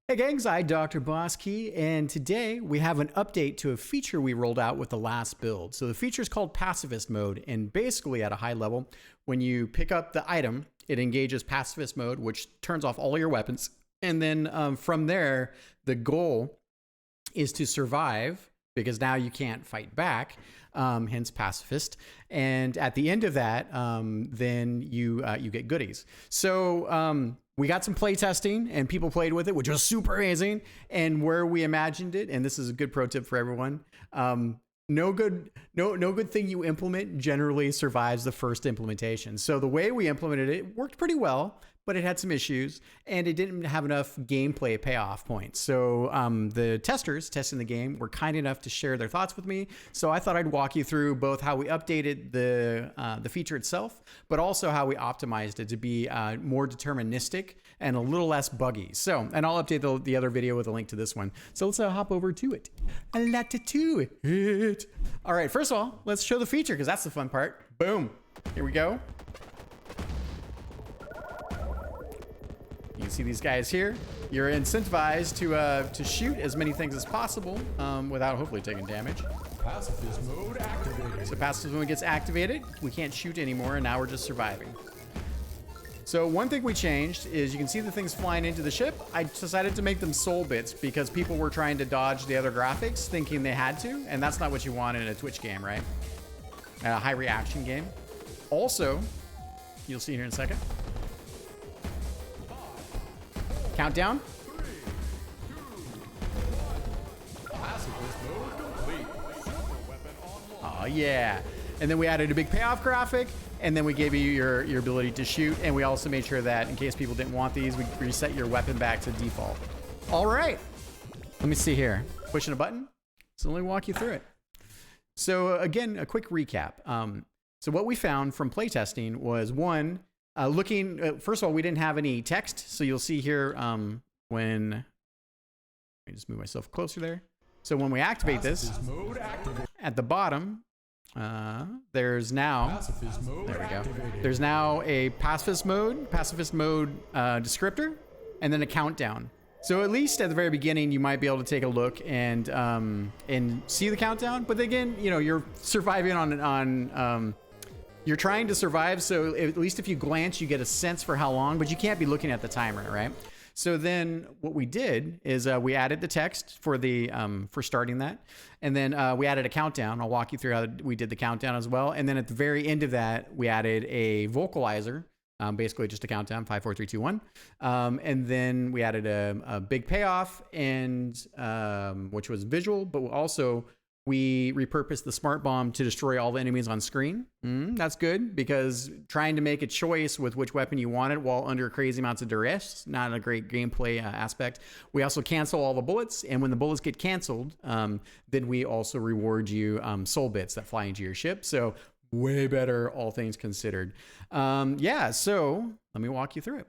Hey gangs, I'm DrBossKey, and today we have an update to a feature we rolled out with the last build. So the feature is called Pacifist mode, and basically at a high level, when you pick up the item, it engages Pacifist mode, which turns off all your weapons. And then from there, the goal is to survive, because now you can't fight back, hence Pacifist. And at the end of that, then you get goodies. So we got some playtesting and people played with it, which was super amazing. And where we imagined it, and this is a good pro tip for everyone, no good thing you implement generally survives the first implementation. So the way we implemented it worked pretty well, but it had some issues and it didn't have enough gameplay payoff points. So the testers testing the game were kind enough to share their thoughts with me. So I thought I'd walk you through both how we updated the feature itself, but also how we optimized it to be more deterministic and a little less buggy. So, and I'll update the other video with a link to this one. So let's hop over to it. All right, first of all, let's show the feature because that's the fun part. Boom, here we go. You can see these guys here. You're incentivized to shoot as many things as possible without hopefully taking damage. Pacifist mode activated. So pacifist mode gets activated. We can't shoot anymore, and now we're just surviving. So one thing we changed is you can see the things flying into the ship. I decided to make them soul bits because people were trying to dodge the other graphics thinking they had to, and that's not what you want in a Twitch game, right? A high reaction game. Also, you'll see here in a second. Countdown. 3, 2, 1. Pacifist mode complete. Super weapon online. Oh yeah. And then we added a big payoff graphic, and then we gave you your ability to shoot, and we also made sure that in case people didn't want these, we reset your weapon back to default. All right. Let me see here. Pushing a button. So let me walk you through it. So again, a quick recap. So what we found from playtesting was one, first of all, we didn't have any text. So you'll see here when, let me just move myself closer there. So when we activate this, at the bottom, there's now, there we go. There's now a pacifist mode descriptor, and then a countdown. So at least at the very beginning, you might be able to take a look and see the countdown. But again, you know, you're surviving on you're trying to survive, so at least if you glance, you get a sense for how long, but you can't be looking at the timer, right? So then what we did is we added the text for the for starting that, and then we added a countdown. I'll walk you through how we did the countdown as well. And then at the very end of that, we added a vocalizer, basically just a countdown, 5, 4, 3, 2, 1. And then we added a big payoff, and which was visual, but also we repurposed the smart bomb to destroy all the enemies on screen. That's good, because trying to make a choice with which weapon you wanted while under crazy amounts of duress, not a great gameplay aspect. We also cancel all the bullets, and when the bullets get canceled, then we also reward you soul bits that fly into your ship. So way better, all things considered. Yeah, so let me walk you through it.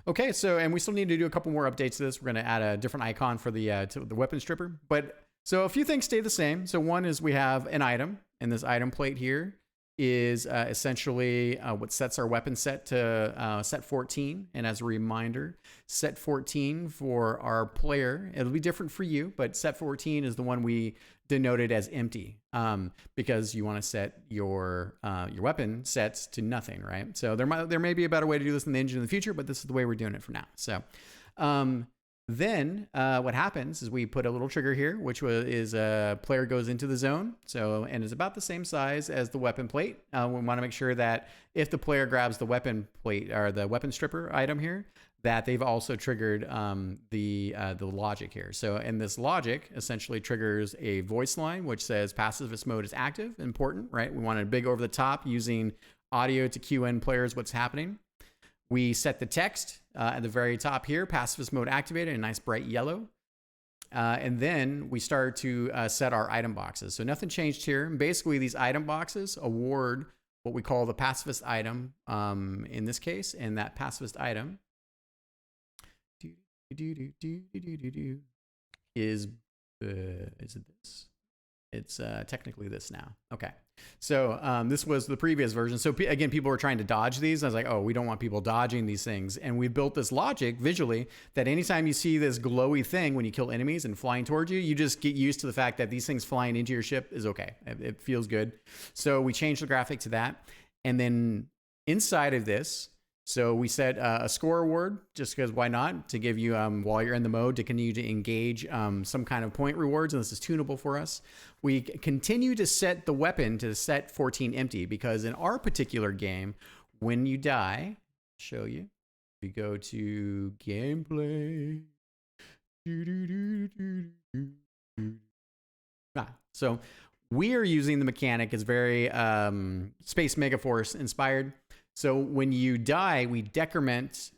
Okay, so, and we still need to do a couple more updates to this. We're gonna add a different icon for the weapon stripper, but so a few things stay the same. So one is we have an item, and this item plate here is essentially what sets our weapon set to set 14. And as a reminder, set 14 for our player, it'll be different for you, but set 14 is the one we denoted as empty because you want to set your weapon sets to nothing, right? So there may be a better way to do this in the engine in the future, but this is the way we're doing it for now. So then what happens is we put a little trigger here, which is a player goes into the zone. So, and it's about the same size as the weapon plate. We want to make sure that if the player grabs the weapon plate or the weapon stripper item here, that they've also triggered the logic here. So, and this logic essentially triggers a voice line, which says pacifist mode is active. Important, right? We want a big over the top using audio to cue in players what's happening. We set the text at the very top here, pacifist mode activated, a nice bright yellow. And then we start to set our item boxes. So nothing changed here. Basically, these item boxes award what we call the pacifist item in this case, and that pacifist item is it this? It's technically this now. Okay. So this was the previous version. So again, people were trying to dodge these. I was like, oh, we don't want people dodging these things. And we built this logic visually that anytime you see this glowy thing when you kill enemies and flying towards you, you just get used to the fact that these things flying into your ship is okay. It feels good. So we changed the graphic to that. And then inside of this, so we set a score award, just because why not, to give you, while you're in the mode, to continue to engage some kind of point rewards, and this is tunable for us. We continue to set the weapon to set 14 empty, because in our particular game, when you die, show you, we go to gameplay. So we are using the mechanic, it's very Space Megaforce inspired. So when you die, we decrement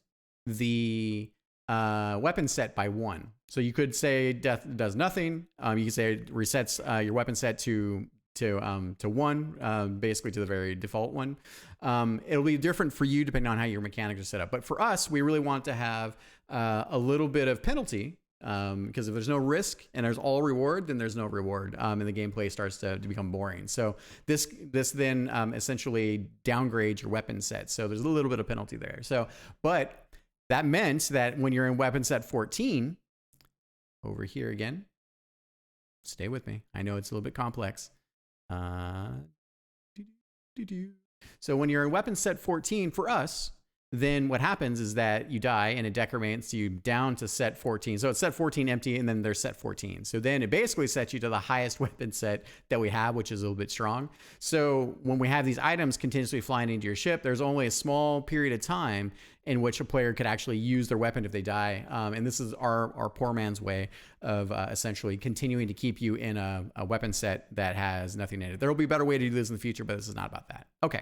the weapon set by 1. So you could say death does nothing. You could say it resets your weapon set to 1, basically to the very default one. It'll be different for you depending on how your mechanics are set up. But for us, we really want to have a little bit of penalty. Because if there's no risk and there's all reward, then there's no reward, and the gameplay starts to become boring. So this then essentially downgrades your weapon set. So there's a little bit of penalty there. So, but that meant that when you're in weapon set 14, over here again, stay with me. I know it's a little bit complex. So when you're in weapon set 14 for us, then what happens is that you die and it decrements you down to set 14. So it's set 14 empty and then there's set 14. So then it basically sets you to the highest weapon set that we have, which is a little bit strong. So when we have these items continuously flying into your ship, there's only a small period of time in which a player could actually use their weapon if they die. And this is our poor man's way of essentially continuing to keep you in a weapon set that has nothing in it. There will be a better way to do this in the future, but this is not about that. Okay,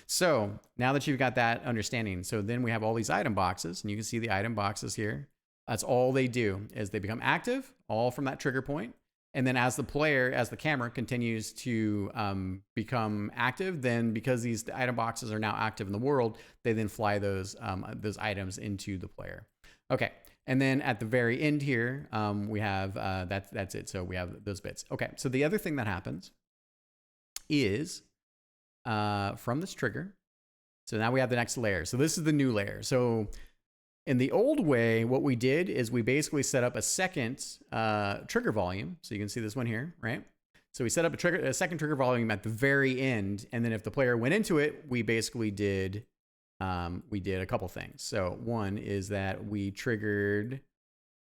so now that you've got that understanding, so then we have all these item boxes, and you can see the item boxes here. That's all they do, is they become active, all from that trigger point. And then as the player, as the camera continues to become active, then because these item boxes are now active in the world, they then fly those items into the player. Okay, and then at the very end here, we have, that's it. So we have those bits. Okay, so the other thing that happens is from this trigger, so now we have the next layer. So this is the new layer. So in the old way, what we did is we basically set up a second trigger volume. So you can see this one here, right? So we set up a second trigger volume at the very end, and then if the player went into it, we basically did a couple things. So one is that we triggered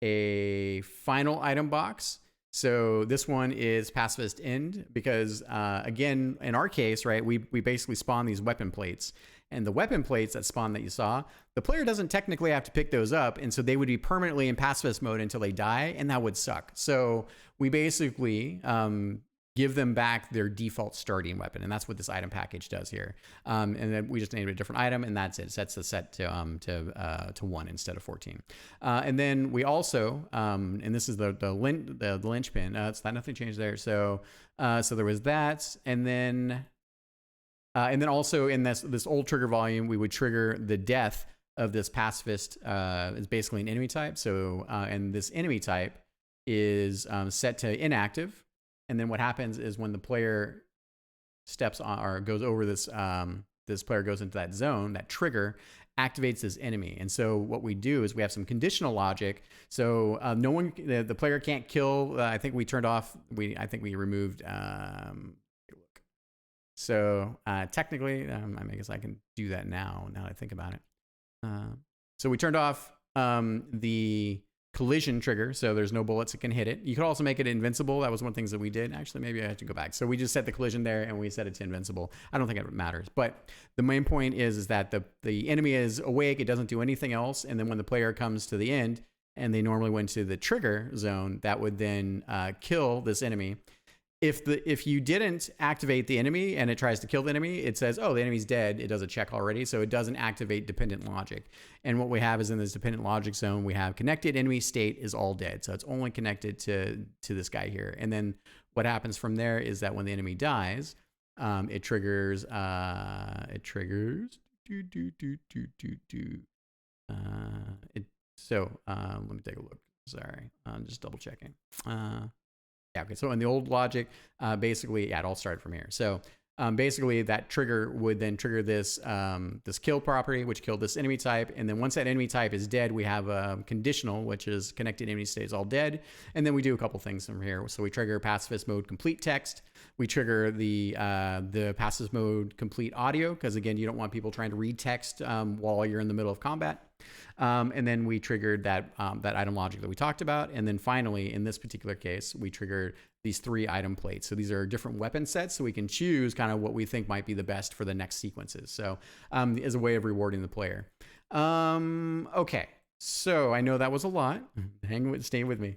a final item box. So this one is Pacifist End because again, in our case, right, we basically spawn these weapon plates. And the weapon plates that spawn that you saw, the player doesn't technically have to pick those up. And so they would be permanently in pacifist mode until they die, and that would suck. So we basically give them back their default starting weapon. And that's what this item package does here. And then we just named it a different item, and that's it. It sets the set to 1 instead of 14. And then we also, and this is the linchpin, it's not nothing changed there. So there was that. And then also in this old trigger volume, we would trigger the death of this pacifist. It's basically an enemy type. So, and this enemy type is set to inactive. And then what happens is when the player steps on or goes over this, this player goes into that zone, that trigger activates this enemy. And so what we do is we have some conditional logic. So the player can't kill. I think we turned off. I think we removed. So technically, I guess I can do that now that I think about it. So we turned off the collision trigger, so there's no bullets that can hit it. You could also make it invincible. That was one of the things that we did. Actually, maybe I have to go back. So we just set the collision there, and we set it to invincible. I don't think it matters. But the main point is that the enemy is awake. It doesn't do anything else. And then when the player comes to the end, and they normally went to the trigger zone, that would then kill this enemy. If you didn't activate the enemy and it tries to kill the enemy, it says, oh, the enemy's dead. It does a check already. So it doesn't activate dependent logic. And what we have is in this dependent logic zone, we have connected enemy state is all dead. So it's only connected to this guy here. And then what happens from there is that when the enemy dies, it triggers, let me take a look. Sorry, I'm just double checking. Yeah, okay. So in the old logic, basically, yeah, it all started from here. So basically, that trigger would then trigger this this kill property, which killed this enemy type. And then once that enemy type is dead, we have a conditional, which is connected enemy stays all dead. And then we do a couple things from here. So we trigger pacifist mode complete text. We trigger the pacifist mode complete audio, because again, you don't want people trying to read text while you're in the middle of combat. And then we triggered that item logic that we talked about. And then finally, in this particular case, we triggered these 3 item plates. So these are different weapon sets, so we can choose kind of what we think might be the best for the next sequences. So as a way of rewarding the player. Okay, so I know that was a lot. Stay with me.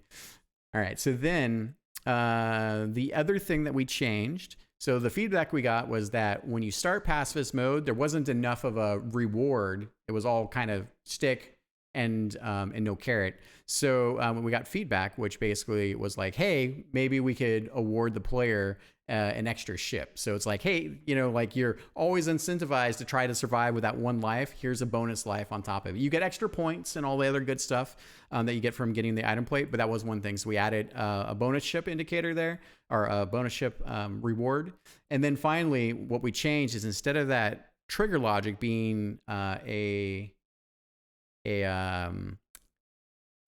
All right, so then the other thing that we changed, so the feedback we got was that when you start pacifist mode, there wasn't enough of a reward. It was all kind of stick and no carrot. So we got feedback, which basically was like, hey, maybe we could award the player an extra ship. So it's like, hey, you know, like you're always incentivized to try to survive with that 1 life. Here's a bonus life on top of it. You get extra points and all the other good stuff that you get from getting the item plate. But that was one thing. So we added a bonus ship indicator there, or a bonus ship reward. And then finally, what we changed is instead of that trigger logic being a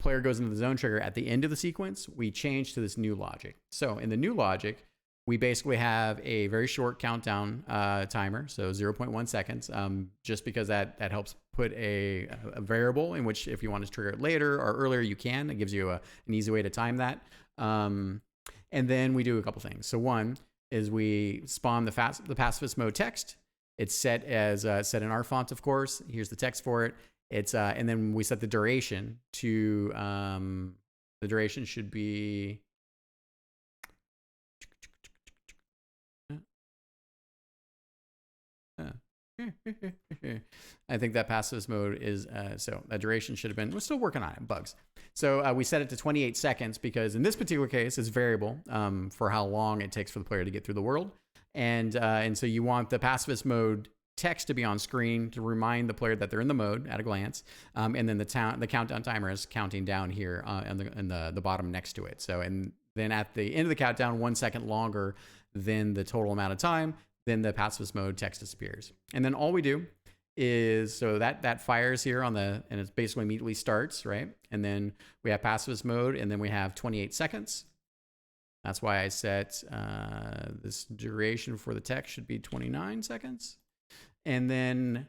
player goes into the zone trigger at the end of the sequence, we changed to this new logic. So in the new logic, we basically have a very short countdown timer, so 0.1 seconds, just because that helps put a variable in which if you want to trigger it later or earlier, you can. It gives you an easy way to time that. And then we do a couple things. So one is we spawn the pacifist mode text. It's set as set in our font, of course. Here's the text for it. It's and then we set the duration to the duration should be I think that pacifist mode is so that duration should have been, we're still working on it, bugs. So we set it to 28 seconds because in this particular case it's variable for how long it takes for the player to get through the world. And so you want the pacifist mode text to be on screen to remind the player that they're in the mode at a glance. And then the countdown timer is counting down here in the bottom next to it. So, and then at the end of the countdown, 1 second longer than the total amount of time, then the pacifist mode text disappears. And then all we do is, so that fires here on and it basically immediately starts, right? And then we have pacifist mode, and then we have 28 seconds. That's why I set this duration for the text should be 29 seconds. And then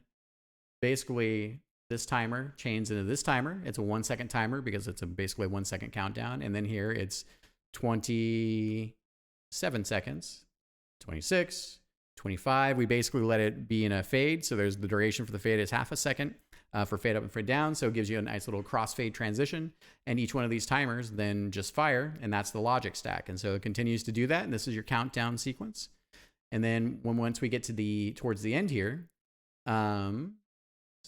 basically this timer changes into this timer. It's a 1 second timer because it's basically a 1 second countdown. And then here it's 27 seconds, 26, 25. We basically let it be in a fade. So there's the duration for the fade is half a second for fade up and fade down. So it gives you a nice little crossfade transition. And each one of these timers then just fire, and that's the logic stack. And so it continues to do that. And this is your countdown sequence. And then once we get to towards the end here, so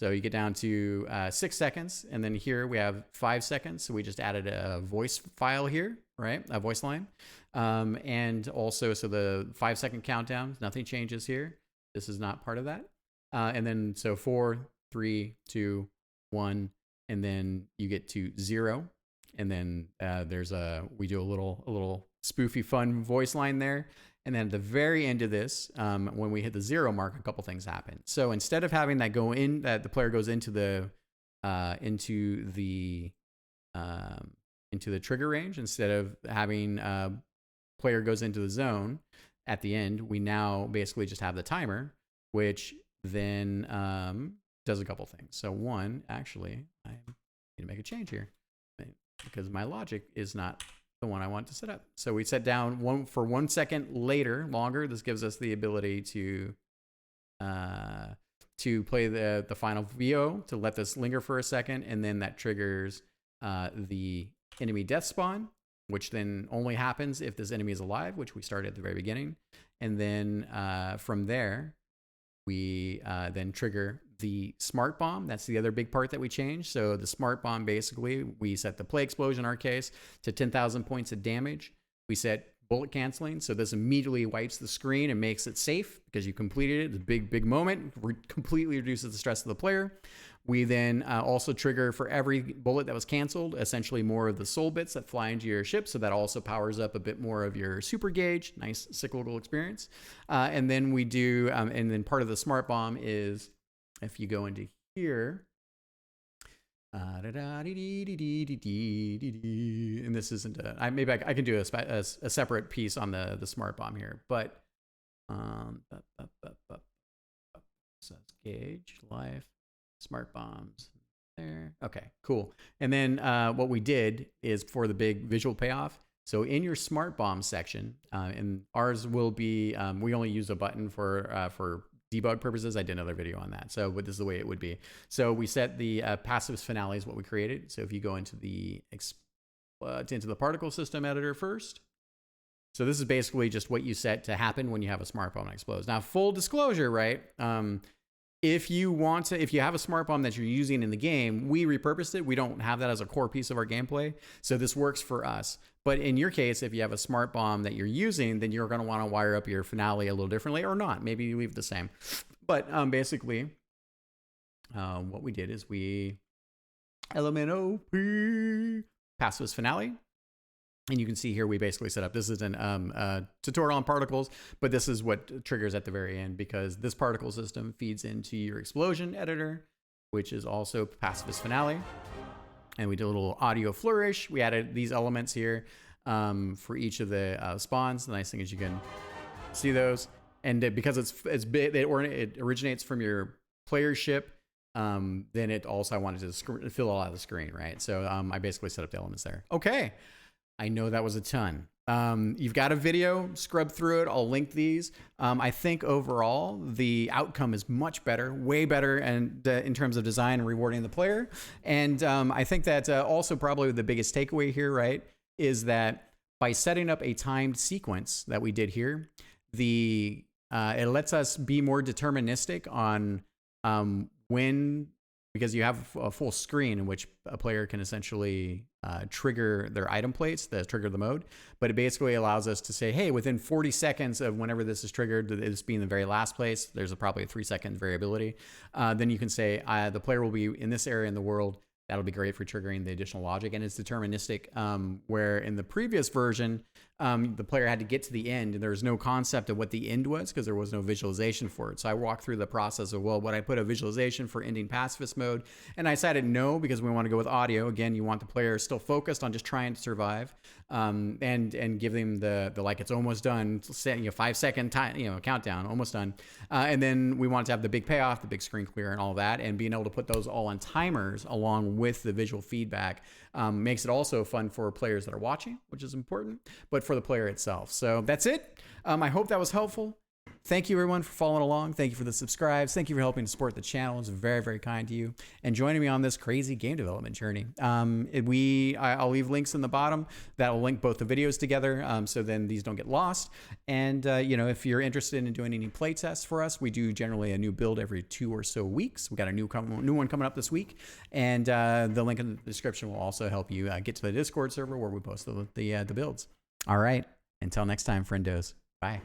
you get down to 6 seconds, and then here we have 5 seconds. So we just added a voice file here, right? A voice line. And also, so the 5 second countdown, nothing changes here. This is not part of that. And then so 4, 3, 2, 1, and then you get to 0. And then we do a little spoofy fun voice line there. And then at the very end of this, when we hit the 0 mark, a couple things happen. So instead of having that go in, that the player goes into the trigger range, instead of having player goes into the zone at the end, we now basically just have the timer, which then does a couple things. So one, actually, I need to make a change here because my logic is not the one I want to set up. So we set down for 1 second longer. This gives us the ability to play the final VO, to let this linger for a second, and then that triggers the enemy death spawn, which then only happens if this enemy is alive, which we started at the very beginning. And then from there, we then trigger the smart bomb. That's the other big part that we changed. So the smart bomb, basically, we set the play explosion in our case to 10,000 points of damage. We set bullet canceling. So this immediately wipes the screen and makes it safe because you completed it. It's a big moment. Completely reduces the stress of the player. We then also trigger for every bullet that was canceled, essentially more of the soul bits that fly into your ship. So that also powers up a bit more of your super gauge. Nice cyclical experience. And then we do, and then part of the smart bomb is if you go into here, and this isn't maybe I can do a separate piece on the smart bomb here, but says gauge life smart bombs there. Okay, cool. And then what we did is for the big visual payoff. So in your smart bomb section, and ours will be we only use a button for debug purposes. I did another video on that. So this is the way it would be. So we set the Pacifist finale is what we created. So if you go into the particle system editor first. So this is basically just what you set to happen when you have a smart bomb that explodes. Now, full disclosure, right? If you have a smart bomb that you're using in the game, we repurposed it. We don't have that as a core piece of our gameplay. So this works for us. But in your case, if you have a smart bomb that you're using, then you're going to want to wire up your finale a little differently or not. Maybe you leave it the same. But basically, what we did is we element OP Pacifist finale. And you can see here, we basically set up, this is a tutorial on particles, but this is what triggers at the very end because this particle system feeds into your explosion editor, which is also Pacifist finale. And we did a little audio flourish. We added these elements here for each of the spawns. The nice thing is you can see those. And because it's big, it originates from your player ship, then it also, I wanted to fill all out of the screen, right? So I basically set up the elements there. Okay. I know that was a ton. You've got a video, scrub through it. I'll link these. I think overall, the outcome is much better, way better and in terms of design and rewarding the player. And I think that also probably the biggest takeaway here, right, is that by setting up a timed sequence that we did here, it lets us be more deterministic on when, because you have a full screen in which a player can essentially trigger their item plates that trigger the mode. But it basically allows us to say, hey, within 40 seconds of whenever this is triggered, this being the very last place, there's probably a 3-second variability. Then you can say the player will be in this area in the world. That'll be great for triggering the additional logic. And it's deterministic, where in the previous version, the player had to get to the end and there was no concept of what the end was because there was no visualization for it. So I walked through the process of, well, would I put a visualization for ending pacifist mode? And I decided no, because we want to go with audio. Again, you want the player still focused on just trying to survive, and give them the like it's almost done, 5-second time, countdown, almost done. And then we want to have the big payoff, the big screen clear and all that, and being able to put those all on timers along with the visual feedback makes it also fun for players that are watching, which is important, but for the player itself. So that's it. I hope that was helpful. Thank you everyone for following along. Thank you for the subscribes. Thank you for helping to support the channel. It's very, very kind to you and joining me on this crazy game development journey. I'll leave links in the bottom that will link both the videos together, so then these don't get lost. And if you're interested in doing any play tests for us, we do generally a new build every 2 or so weeks. We got a new one coming up this week, and the link in the description will also help you get to the Discord server where we post the builds. All right, until next time, friendos. Bye.